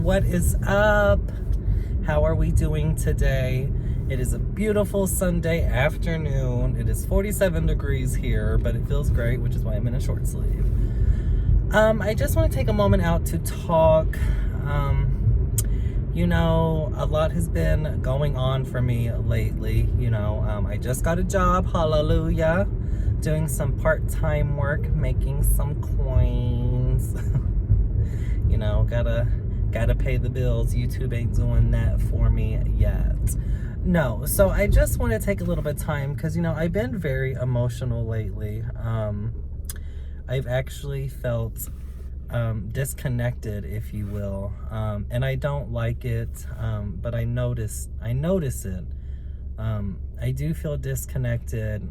what is up? How are we doing today? It is a beautiful Sunday afternoon. It is 47 degrees here, but it feels great, which is why I'm in a short sleeve. I just want to take a moment out to talk. A lot has been going on for me lately. I just got a job, hallelujah, doing some part-time work, making some coins. Gotta pay the bills. YouTube ain't doing that for me yet. No, so I just want to take a little bit of time because, I've been very emotional lately. I've actually felt disconnected, if you will, and I don't like it, but I notice it. I do feel disconnected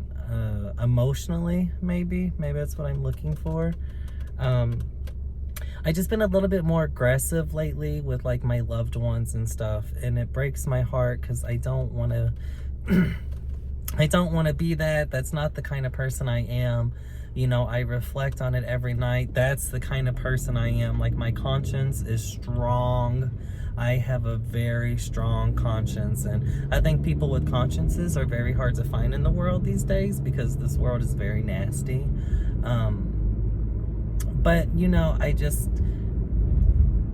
emotionally, maybe that's what I'm looking for. I just been a little bit more aggressive lately with like my loved ones and stuff, and it breaks my heart because I don't want to I don't want to be that. That's not the kind of person I am. I reflect on it every night. That's the kind of person I am. Like, my conscience is strong. I have a very strong conscience, and I think people with consciences are very hard to find in the world these days because this world is very nasty. But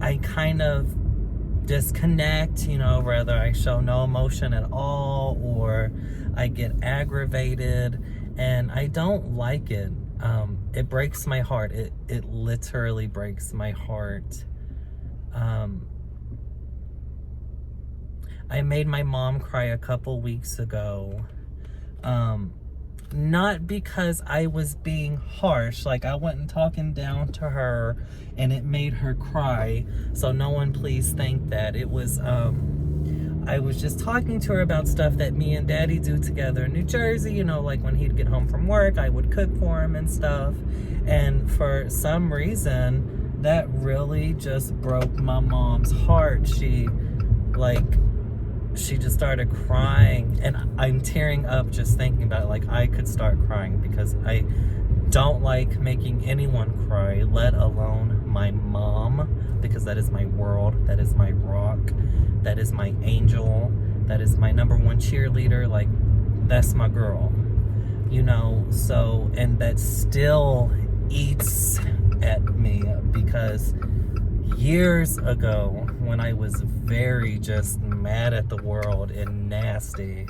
I kind of disconnect, whether I show no emotion at all or I get aggravated, and I don't like it. It breaks my heart. It literally breaks my heart. I made my mom cry a couple weeks ago. Not because I was being harsh, like I wasn't talking down to her and it made her cry, so no one please think that. It was, I was just talking to her about stuff that me and Daddy do together in New Jersey, like when he'd get home from work, I would cook for him and stuff, and for some reason, that really just broke my mom's heart. She just started crying, and I'm tearing up just thinking about it. Like, I could start crying because I don't like making anyone cry, let alone my mom, because that is my world, that is my rock, that is my angel, that is my number one cheerleader. Like, that's my girl, so, and that still eats at me because years ago, when I was very just mad at the world and nasty,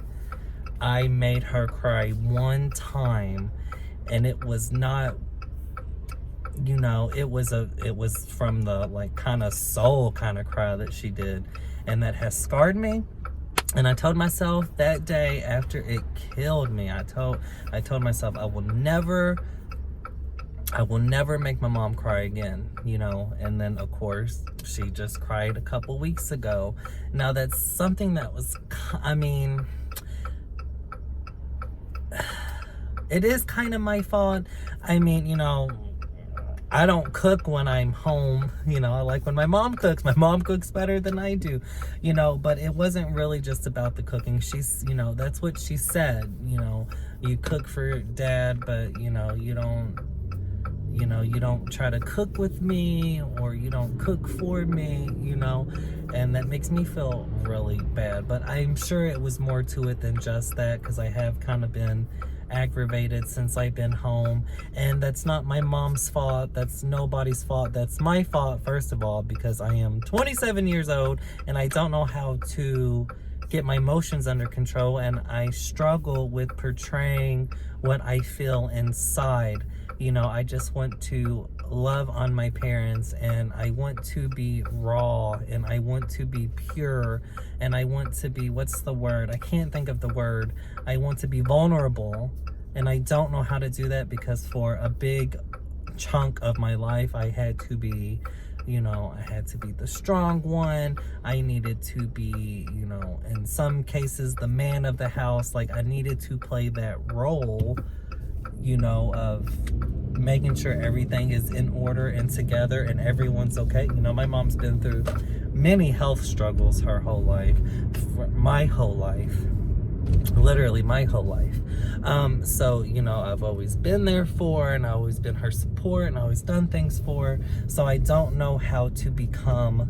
I made her cry one time, and it was not, it was from the like kind of soul kind of cry that she did, and that has scarred me. And I told myself that day after it killed me, I told myself I will never make my mom cry again, and then of course she just cried a couple weeks ago. Now that's something that was, it is kind of my fault. I don't cook when I'm home, I like when my mom cooks. My mom cooks better than I do, but it wasn't really just about the cooking. She's, that's what she said, you cook for Dad, but you don't try to cook with me, or you don't cook for me, and that makes me feel really bad. But I'm sure it was more to it than just that, because I have kind of been aggravated since I've been home, and that's not my mom's fault. That's nobody's fault. That's my fault, first of all, because I am 27 years old and I don't know how to get my emotions under control, and I struggle with portraying what I feel inside. I just want to love on my parents, and I want to be raw, and I want to be pure, and I want to be, what's the word? I can't think of the word. I want to be vulnerable, and I don't know how to do that because for a big chunk of my life, I had to be, I had to be the strong one. I needed to be, in some cases, the man of the house. Like, I needed to play that role, of making sure everything is in order and together and everyone's okay. My mom's been through many health struggles her whole life, my whole life, literally my whole life. So, I've always been there for her, and I've always been her support, and I've always done things for her. So I don't know how to become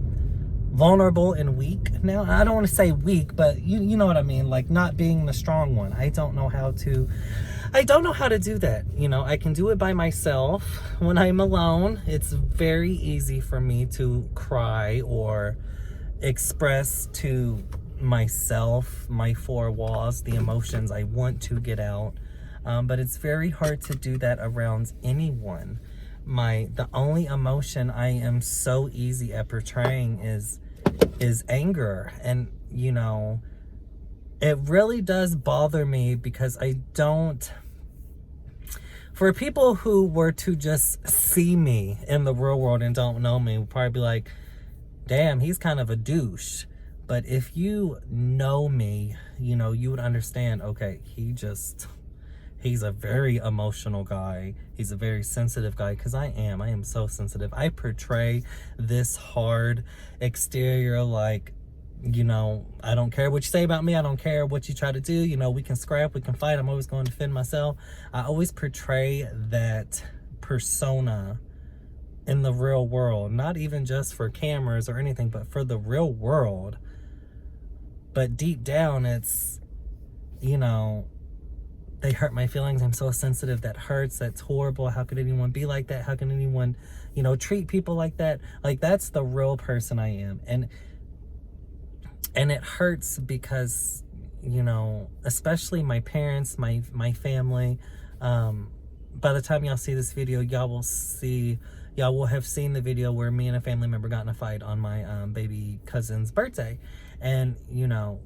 vulnerable and weak now. I don't want to say weak, but you know what I mean, like not being the strong one. I don't know how to do that. You know, I can do it by myself when I'm alone. It's very easy for me to cry or express to myself, my four walls, the emotions I want to get out. But it's very hard to do that around anyone. The only emotion I am so easy at portraying is anger. And, you know, it really does bother me because for people who were to just see me in the real world and don't know me, would probably be like, damn, he's kind of a douche. But if you know me, you know, you would understand, okay, he's a very emotional guy. He's a very sensitive guy, because I am so sensitive. I portray this hard exterior, like, you know, I don't care what you say about me. I don't care what you try to do. You know, we can scrap, we can fight. I'm always going to defend myself. I always portray that persona in the real world, not even just for cameras or anything, but for the real world. But deep down, it's, you know, they hurt my feelings. I'm so sensitive. That hurts. That's horrible. How could anyone be like that? How can anyone, you know, treat people like that? Like, that's the real person I am. And it hurts because, you know, especially my parents, my family, by the time y'all see this video, y'all will have seen the video where me and a family member got in a fight on my baby cousin's birthday. And, you know,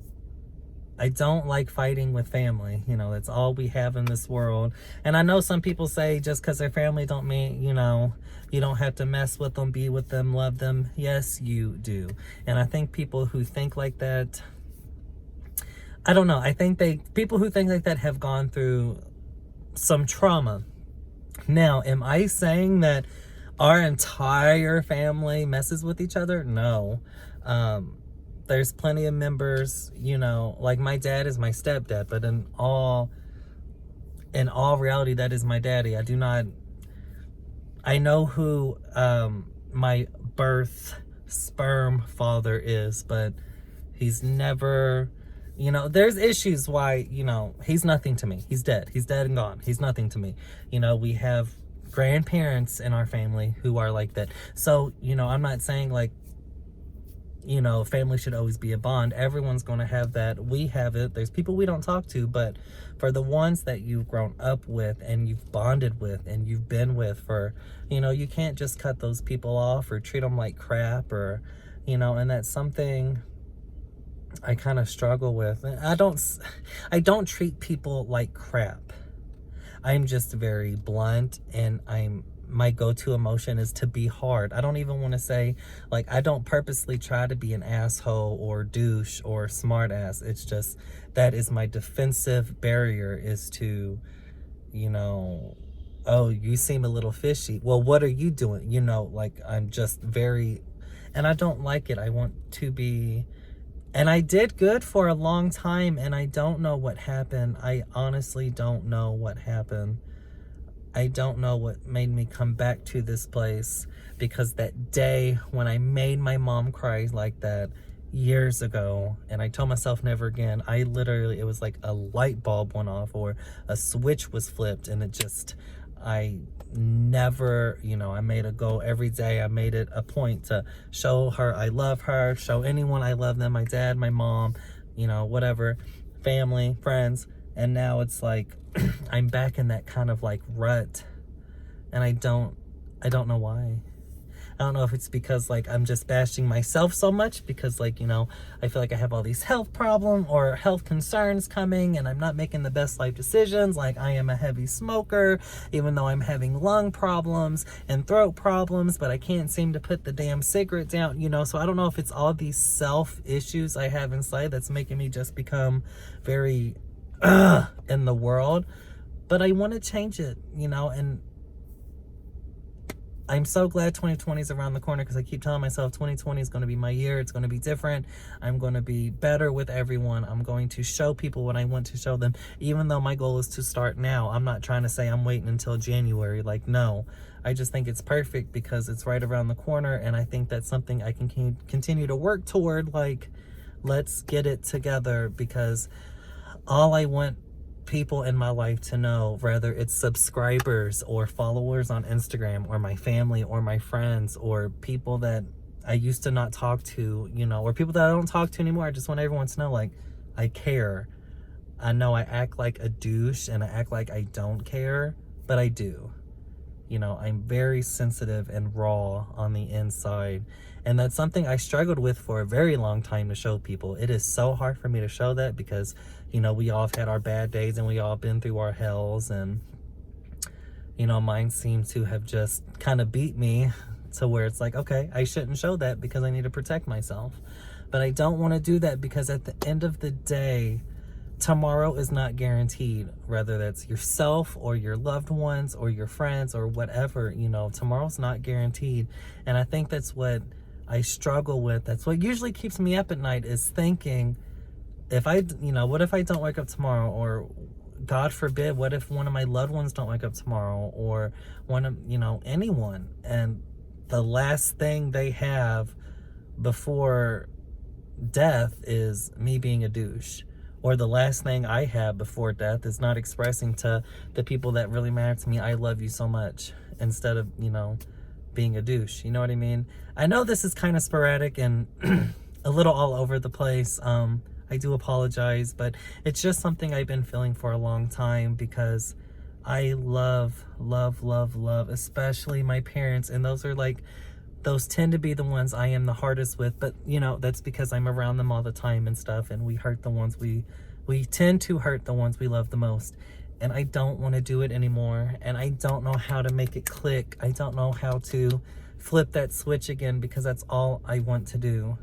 I don't like fighting with family. You know, that's all we have in this world. And I know some people say just because they're family don't mean, you know, you don't have to mess with them, be with them, love them. Yes, you do. And I think people who think like that, I don't know. I think people who think like that have gone through some trauma. Now, am I saying that our entire family messes with each other? No. There's plenty of members, you know, like my dad is my stepdad, but in all reality, that is my daddy. I know who my birth sperm father is, but he's never, you know, there's issues why, you know, he's nothing to me. He's dead and gone. He's nothing to me. You know, we have grandparents in our family who are like that. So, you know, I'm not saying like, you know, family should always be a bond. Everyone's going to have that. We have it. There's people we don't talk to, but for the ones that you've grown up with and you've bonded with and you've been with for, you know, you can't just cut those people off or treat them like crap, or, you know, and that's something I kind of struggle with. I don't treat people like crap. I'm just very blunt, and my go-to emotion is to be hard. I don't even want to say, like, I don't purposely try to be an asshole or douche or smart ass. It's just, that is my defensive barrier, is to, you know, oh, you seem a little fishy. Well, what are you doing? You know, like, I'm just very, and I don't like it. I want to be, and I did good for a long time, and I don't know what happened. I honestly don't know what happened. I don't know what made me come back to this place, because that day when I made my mom cry like that years ago, and I told myself never again, it was like a light bulb went off or a switch was flipped, and I never, you know, I made a goal every day. I made it a point to show her I love her, show anyone I love them, my dad, my mom, you know, whatever, family, friends. And now it's like, I'm back in that kind of like rut, and I don't know why. I don't know if it's because like I'm just bashing myself so much because, like, you know, I feel like I have all these health problems or health concerns coming, and I'm not making the best life decisions. Like, I am a heavy smoker, even though I'm having lung problems and throat problems, but I can't seem to put the damn cigarette down, you know. So I don't know if it's all these self issues I have inside that's making me just become very in the world. But I want to change it, you know, and I'm so glad 2020 is around the corner, because I keep telling myself 2020 is going to be my year. It's going to be different. I'm going to be better with everyone. I'm going to show people what I want to show them, even though my goal is to start now. I'm not trying to say I'm waiting until January. Like, no. I just think it's perfect because it's right around the corner, and I think that's something I can continue to work toward. Like, let's get it together, because all I want people in my life to know, whether it's subscribers or followers on Instagram or my family or my friends or people that I used to not talk to, you know, or people that I don't talk to anymore, I just want everyone to know, like, I care. I know I act like a douche and I act like I don't care, but I do. You know, I'm very sensitive and raw on the inside. And that's something I struggled with for a very long time to show people. It is so hard for me to show that because, you know, we all have had our bad days and we all been through our hells. And, you know, mine seem to have just kind of beat me to where it's like, okay, I shouldn't show that because I need to protect myself. But I don't want to do that because at the end of the day, tomorrow is not guaranteed, whether that's yourself or your loved ones or your friends or whatever. You know, tomorrow's not guaranteed. And I think that's what I struggle with. That's what usually keeps me up at night, is thinking, if I, you know, what if I don't wake up tomorrow? Or God forbid, what if one of my loved ones don't wake up tomorrow? Or one of, you know, anyone, and the last thing they have before death is me being a douche. Or the last thing I have before death is not expressing to the people that really matter to me, I love you so much, instead of, you know, being a douche. You know what I mean? I know this is kind of sporadic and a little all over the place. I do apologize, but it's just something I've been feeling for a long time, because I love, especially my parents. And those tend to be the ones I am the hardest with, but you know, that's because I'm around them all the time and stuff, and we tend to hurt the ones we love the most. And I don't want to do it anymore, and I don't know how to make it click. I don't know how to flip that switch again, because that's all I want to do,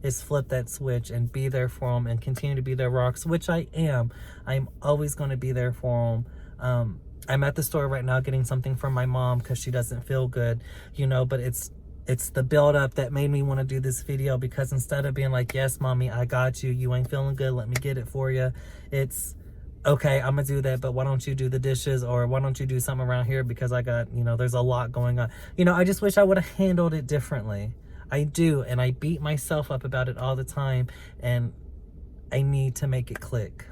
is flip that switch and be there for them and continue to be their rocks, which I am. I'm always going to be there for them. I'm at the store right now getting something from my mom because she doesn't feel good, you know, but it's the build-up that made me want to do this video, because instead of being like, yes, mommy, I got you. You ain't feeling good. Let me get it for you. It's, okay, I'm going to do that, but why don't you do the dishes? Or why don't you do something around here? Because I got, you know, there's a lot going on. You know, I just wish I would have handled it differently. I do, and I beat myself up about it all the time, and I need to make it click,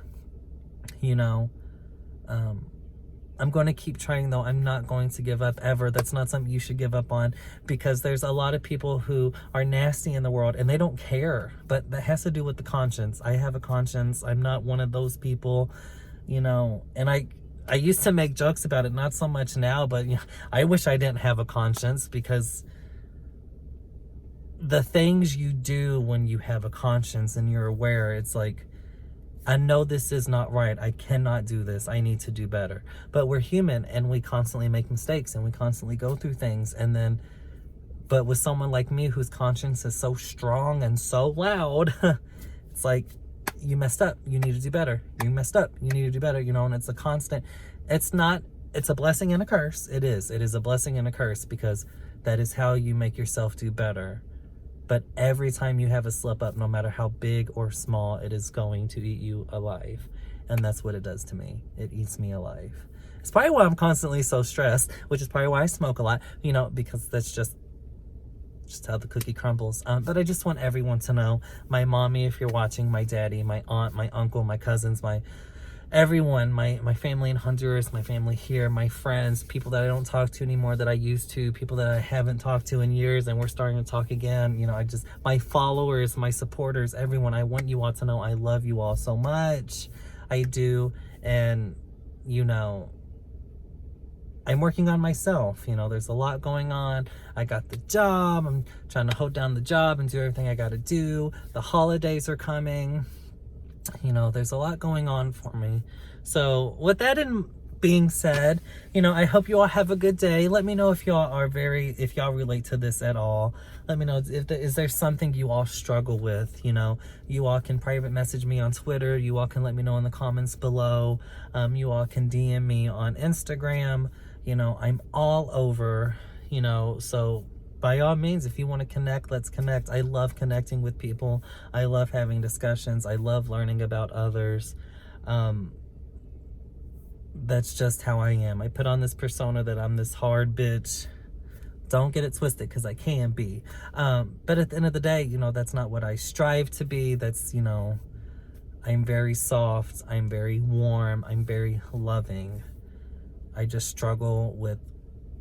you know. I'm going to keep trying, though. I'm not going to give up ever. That's not something you should give up on, because there's a lot of people who are nasty in the world and they don't care, but that has to do with the conscience. I have a conscience. I'm not one of those people, you know, and I used to make jokes about it, not so much now, but you know, I wish I didn't have a conscience, because the things you do when you have a conscience and you're aware, it's like, I know this is not right. I cannot do this. I need to do better. But we're human and we constantly make mistakes and we constantly go through things. And then, but with someone like me whose conscience is so strong and so loud, it's like, you messed up. You need to do better. You messed up. You need to do better, you know, and it's a constant, it's a blessing and a curse. It is a blessing and a curse, because that is how you make yourself do better. But every time you have a slip up, no matter how big or small, it is going to eat you alive. And that's what it does to me. It eats me alive. It's probably why I'm constantly so stressed, which is probably why I smoke a lot, you know, because that's just how the cookie crumbles. But I just want everyone to know, my mommy, if you're watching, my daddy, my aunt, my uncle, my cousins, everyone, my family in Honduras, my family here, my friends, people that I don't talk to anymore that I used to, people that I haven't talked to in years and we're starting to talk again, you know, my followers, my supporters, everyone, I want you all to know I love you all so much. I do. And, you know, I'm working on myself. You know, there's a lot going on. I got the job. I'm trying to hold down the job and do everything I got to do. The holidays are coming. You know, there's a lot going on for me. So with that being said, you know, I hope you all have a good day. Let me know if y'all relate to this at all. Let me know is there something you all struggle with. You know, you all can private message me on Twitter. You all can let me know in the comments below. You all can DM me on Instagram. You know, I'm all over. you know, so by all means, if you want to connect, let's connect. I love connecting with people. I love having discussions. I love learning about others. That's just how I am. I put on this persona that I'm this hard bitch. Don't get it twisted, because I can be. But at the end of the day, you know, that's not what I strive to be. That's, you know, I'm very soft. I'm very warm. I'm very loving. I just struggle with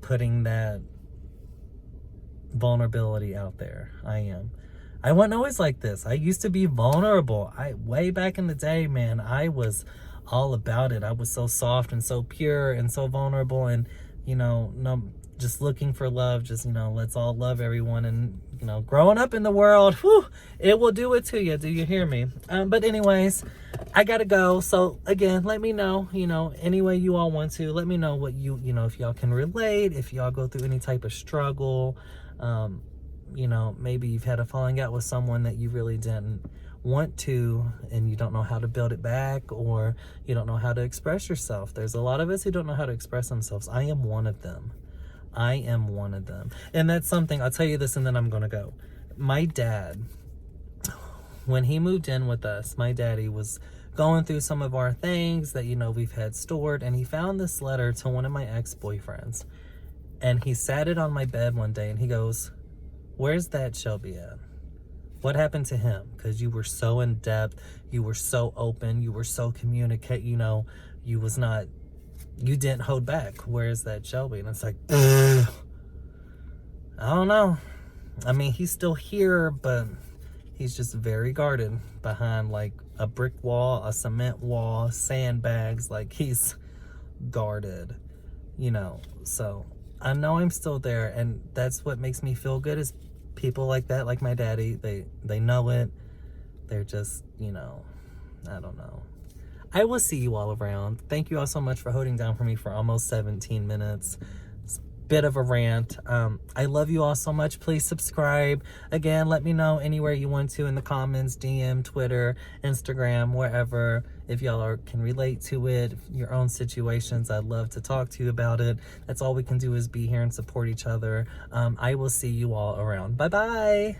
putting that vulnerability out there. I wasn't always like this. I used to be vulnerable. Way back in the day, man, I was all about it. I was so soft and so pure and so vulnerable, and, you know, just looking for love. Just, you know, let's all love everyone. And, you know, growing up in the world, whew, it will do it to you. Do you hear me? But anyways, I gotta go. So again, let me know, you know, any way you all want to. Let me know what you know, if y'all can relate, if y'all go through any type of struggle. You know, maybe you've had a falling out with someone that you really didn't want to, and you don't know how to build it back, or you don't know how to express yourself. There's a lot of us who don't know how to express themselves. I am one of them. And that's something, I'll tell you this and then I'm gonna go. My dad, when he moved in with us, my daddy was going through some of our things that, you know, we've had stored, and he found this letter to one of my ex-boyfriends, and he sat it on my bed one day, and he goes, "Where's that Shelby at? What happened to him? Because you were so in depth, you were so open, you were so communicate, you know, you didn't hold back. Where's that Shelby?" And it's like, I don't know. I mean, he's still here, but he's just very guarded behind like a brick wall, a cement wall, sandbags. Like, he's guarded, you know. So I know I'm still there, and that's what makes me feel good, is people like that, like my daddy. They know it. They're just, you know, I don't know. I will see you all around. Thank you all so much for holding down for me for almost 17 minutes. It's a bit of a rant. I love you all so much. Please subscribe. Again, let me know anywhere you want to, in the comments, DM, Twitter, Instagram, wherever. If y'all can relate to it, your own situations, I'd love to talk to you about it. That's all we can do, is be here and support each other. I will see you all around. Bye-bye.